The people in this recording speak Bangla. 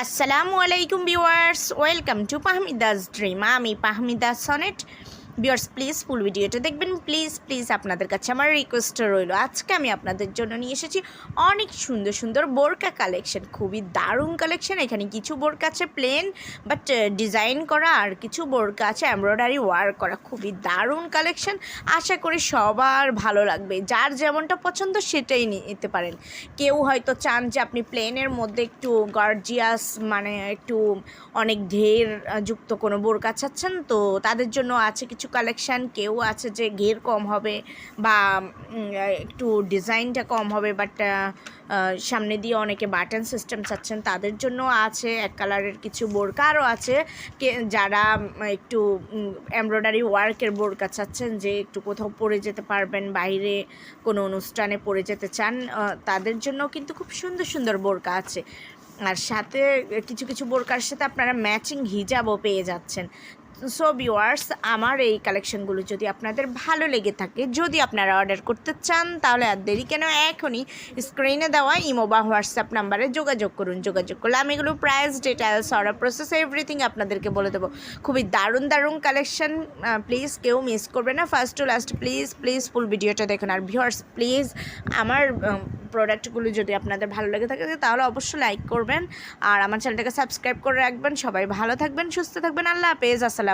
আসসালামু আলাইকুম ভিউয়ার্স, ওয়েলকাম টু পাহমিদাস ড্রিম। আমি পাহমিদা সনেট। ভিউয়ার্স, প্লিজ ফুল ভিডিওটা দেখবেন। প্লিজ আপনাদের কাছে আমার রিকোয়েস্ট রইল, আজকে আমি আপনাদের জন্য নিয়ে এসেছি অনেক সুন্দর সুন্দর বোরকা কালেকশন, খুবই দারুণ কালেকশন। এখানে কিছু বোরকা আছে প্লেন বাট ডিজাইন করা, আর কিছু বোরকা আছে এমব্রয়ডারি ওয়ার্ক করা। খুবই দারুণ কালেকশন, আশা করি সবার ভালো লাগবে। যার যেমনটা পছন্দ সেটাই নিতে পারেন। কেউ হয়তো চান যে আপনি প্লেনের মধ্যে একটু গর্জিয়াস, মানে একটু অনেক ঘের যুক্ত কোনো বোরকা চাচ্ছেন, তো তাদের জন্য আছে কিছু কালেকশান। কেউ আছে যে ঘের কম হবে বা একটু ডিজাইনটা কম হবে, বাট সামনে দিয়ে অনেকে বাটন সিস্টেম চাচ্ছেন, তাদের জন্য আছে এক কালারের কিছু বোরকা। আরও আছে যারা একটু এমব্রয়ডারি ওয়ার্কের বোরকা চাচ্ছেন, যে একটু কোথাও পরে যেতে পারবেন, বাইরে কোনো অনুষ্ঠানে পরে যেতে চান, তাদের জন্য কিন্তু খুব সুন্দর সুন্দর বোরকা আছে। আর সাথে কিছু কিছু বোরকার সাথে আপনারা ম্যাচিং হিজাবও পেয়ে যাচ্ছেন। সো ভিউয়ার্স, আমার এই কালেকশনগুলো যদি আপনাদের ভালো লেগে থাকে, যদি আপনারা অর্ডার করতে চান, তাহলে আর দেরি কেন, এখনই স্ক্রিনে দেওয়া ইমো বা হোয়াটসঅ্যাপ নাম্বারে যোগাযোগ করুন। যোগাযোগ করলে আমি এগুলো price, details, order process everything আপনাদেরকে বলে দেবো। খুবই দারুণ দারুণ কালেকশন, প্লিজ কেউ মিস করবে না। ফার্স্ট টু লাস্ট প্লিজ ফুল ভিডিওটা দেখুন। আর ভিউয়ার্স, প্লিজ আমার প্রোডাক্টগুলো যদি আপনাদের ভালো লেগে থাকে তাহলে অবশ্যই লাইক করবেন আর আমার চ্যানেলটাকে সাবস্ক্রাইব করে রাখবেন। সবাই ভালো থাকবেন, সুস্থ থাকবেন। আল্লাহ হাফেজ। আসসালাম।